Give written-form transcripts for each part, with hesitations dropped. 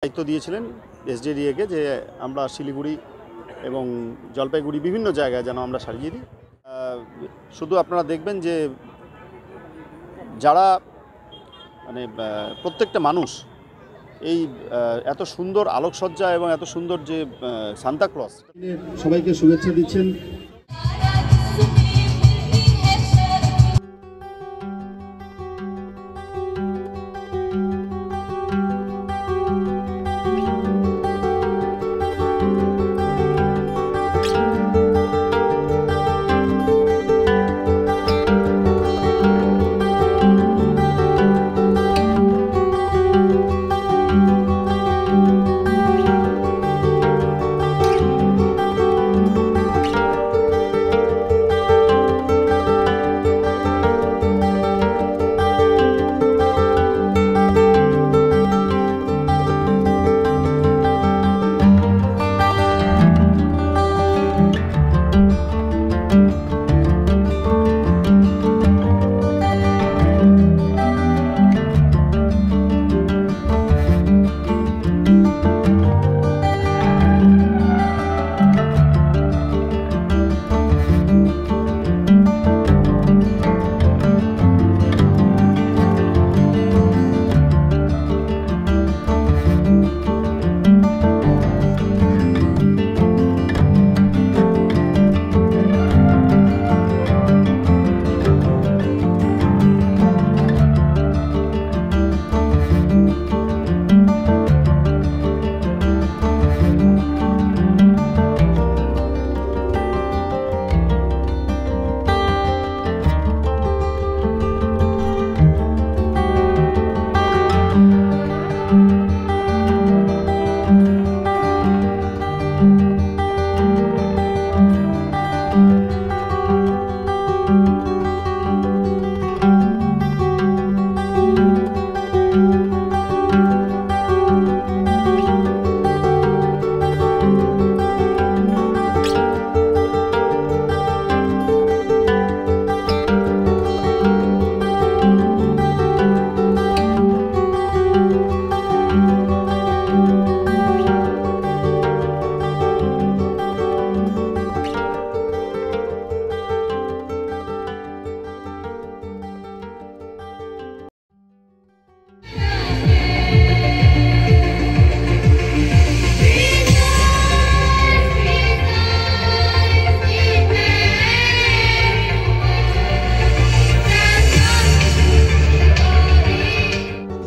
দায়িত্ব দিয়েছিলেন এসডিডিএকে যে আমরা শিলিগুড়ি এবং জলপাইগুড়ি বিভিন্ন জায়গায় যেন আমরা সারিয়ে দিই। শুধু আপনারা দেখবেন যে যারা মানে প্রত্যেকটা মানুষ এই এত সুন্দর আলোকসজ্জা এবং এত সুন্দর যে সান্তাক্লজ সবাইকে শুভেচ্ছা দিচ্ছেন।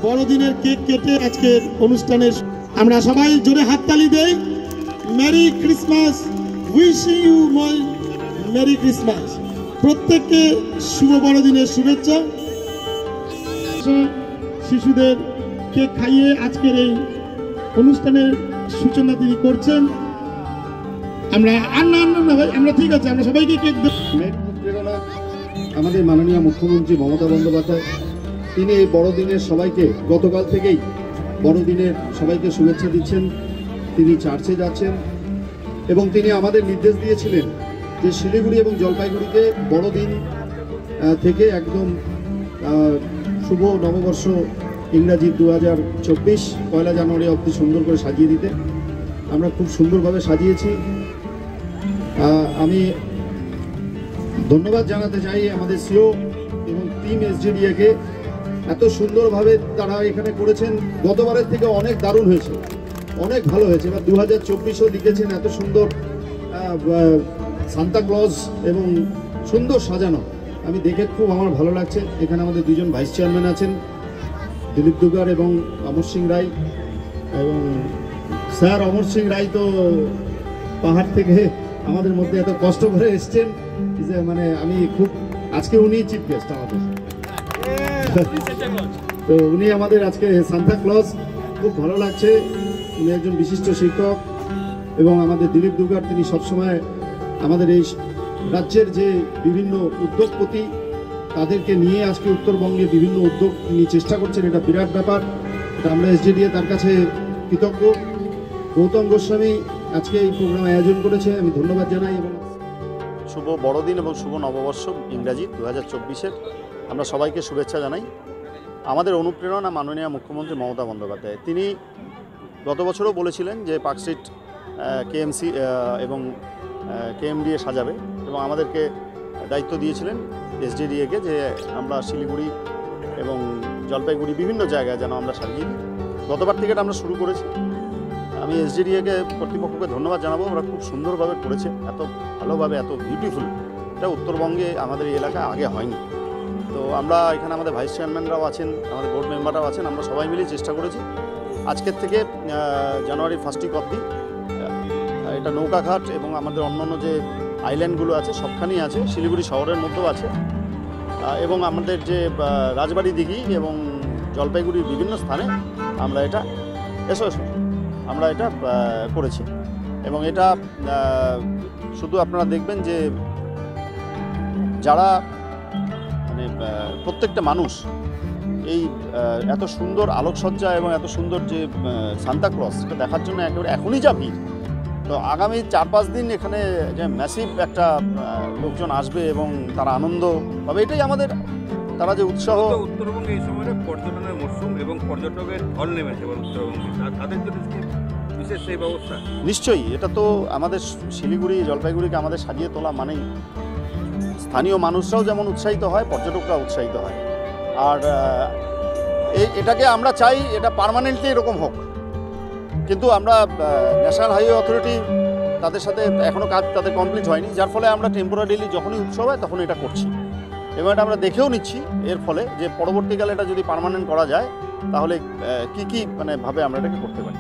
বড়দিনের কেক কেটে আজকের অনুষ্ঠানের আমরা সবাই জোরে হাততালি দেই। Merry Christmas, wishing you merry Christmas. প্রত্যেককে শুভ বড়দিনের শুভেচ্ছা। শিশুদের কেক খাইয়ে আজকের এই অনুষ্ঠানের সূচনা তিনি করছেন। আমরা আমরা ঠিক আছে, আমরা সবাইকে কেক দেব। প্রেরণা আমাদের মাননীয় মুখ্যমন্ত্রী মমতা বন্দ্যোপাধ্যায়, তিনি এই বড়দিনের সবাইকে গতকাল থেকেই বড়দিনের সবাইকে শুভেচ্ছা দিচ্ছেন। তিনি চার্চে যাচ্ছেন এবং তিনি আমাদের নির্দেশ দিয়েছিলেন যে শিলিগুড়ি এবং জলপাইগুড়িতে বড়দিন থেকে একদম শুভ নববর্ষ ইংরাজি 2024 পয়লা জানুয়ারি অবধি সুন্দর করে সাজিয়ে দিতে। আমরা খুব সুন্দরভাবে সাজিয়েছি। আমি ধন্যবাদ জানাতে চাই আমাদের সিও এবং টিম এসডিডিএকে। এত সুন্দরভাবে তারা এখানে করেছেন, গতবারের থেকে অনেক দারুণ হয়েছে, অনেক ভালো হয়েছে। এবার 2024ও লিখেছেন এত সুন্দর সান্তাক্লজ এবং সুন্দর সাজানো। আমি দেখে খুব আমার ভালো লাগছে। এখানে আমাদের দুজন ভাইস চেয়ারম্যান আছেন, দিলীপ দুগার এবং অমর সিং রায়। এবং স্যার অমর সিং রায় তো পাহাড় থেকে আমাদের মধ্যে এত কষ্ট করে এসছেন, মানে আমি খুব আজকে উনি চিফ গেস্ট আমাদের। তো উনি আমাদের আজকে সান্তাক্লজ, খুব ভালো লাগছে। উনি একজন বিশিষ্ট শিক্ষক এবং আমাদের দিলীপ দুর্গার, তিনি সবসময় আমাদের এই রাজ্যের যে বিভিন্ন উদ্যোগপতি তাদেরকে নিয়ে আজকে উত্তরবঙ্গে বিভিন্ন উদ্যোগ তিনি চেষ্টা করছেন। এটা বিরাট ব্যাপার, এটা আমরা এসডিডিএ তার কাছে কৃতজ্ঞ। গৌতম গোস্বামী আজকে এই প্রোগ্রাম আয়োজন করেছে, আমি ধন্যবাদ জানাই। এবং শুভ বড়দিন এবং শুভ নববর্ষ ইংরাজি 2024-এর আমরা সবাইকে শুভেচ্ছা জানাই। আমাদের অনুপ্রেরণা মাননীয় মুখ্যমন্ত্রী মমতা বন্দ্যোপাধ্যায়, তিনি গত বছরও বলেছিলেন যে পার্ক স্ট্রিট কেএমসি এবং কেএমডিএ সাজাবে এবং আমাদেরকে দায়িত্ব দিয়েছিলেন এসডিডিএকে যে আমরা শিলিগুড়ি এবং জলপাইগুড়ি বিভিন্ন জায়গায় যেন আমরা সাজিয়ে দিই। গতবার থেকে এটা আমরা শুরু করেছি। আমি এসডিডিএকে কর্তৃপক্ষকে ধন্যবাদ জানাবো, ওরা খুব সুন্দরভাবে করেছে, এত ভালোভাবে, এত বিউটিফুল। এটা উত্তরবঙ্গে আমাদের এই এলাকায় আগে হয়নি। তো আমরা এখানে আমাদের ভাইস চেয়ারম্যানরাও আছেন, আমাদের বোর্ড মেম্বাররাও আছেন, আমরা সবাই মিলে চেষ্টা করেছি আজকের থেকে জানুয়ারি ফার্স্ট উইক অবধি এটা নৌকাঘাট এবং আমাদের অন্যান্য যে আইল্যান্ডগুলো আছে সবখানেই আছে, শিলিগুড়ি শহরের মধ্যেও আছে, এবং আমাদের যে রাজবাড়ি দিঘি এবং জলপাইগুড়ির বিভিন্ন স্থানে আমরা এটা আমরা এটা করেছি। এবং এটা শুধু আপনারা দেখবেন যে যারা মানে প্রত্যেকটা মানুষ এই এত সুন্দর আলোকসজ্জা এবং এত সুন্দর যে সান্তাক্লজ সেটা দেখার জন্য একেবারে এখনই যা ভিড়, তো আগামী 4-5 দিন এখানে যে ম্যাসিভ একটা লোকজন আসবে এবং তারা আনন্দ পাবে, এটাই আমাদের তারা যে উৎসাহ। উত্তরবঙ্গে এই সময় পর্যটনের মরশুম এবং পর্যটকের ঢল নেমেছে উত্তরবঙ্গে, তাদের জন্য বিশেষ সেই ব্যবস্থা নিশ্চয়ই। এটা তো আমাদের শিলিগুড়ি জলপাইগুড়িকে আমাদের সাজিয়ে তোলা মানেই স্থানীয় মানুষরাও যেমন উৎসাহিত হয়, পর্যটকরা উৎসাহিত হয়। আর এটাকে আমরা চাই এটা পার্মানেন্টলি এরকম হোক, কিন্তু আমরা ন্যাশনাল হাইওয়ে অথরিটি তাদের সাথে এখনও কাজ তাদের কমপ্লিট হয়নি, যার ফলে আমরা টেম্পোরারিলি যখনই উৎসব হয় তখন এটা করছি। এবং এটা আমরা দেখেও নিচ্ছি এর ফলে যে পরবর্তীকালে এটা যদি পার্মানেন্ট করা যায় তাহলে কী কী মানে ভাবে আমরা এটাকে করতে পারি।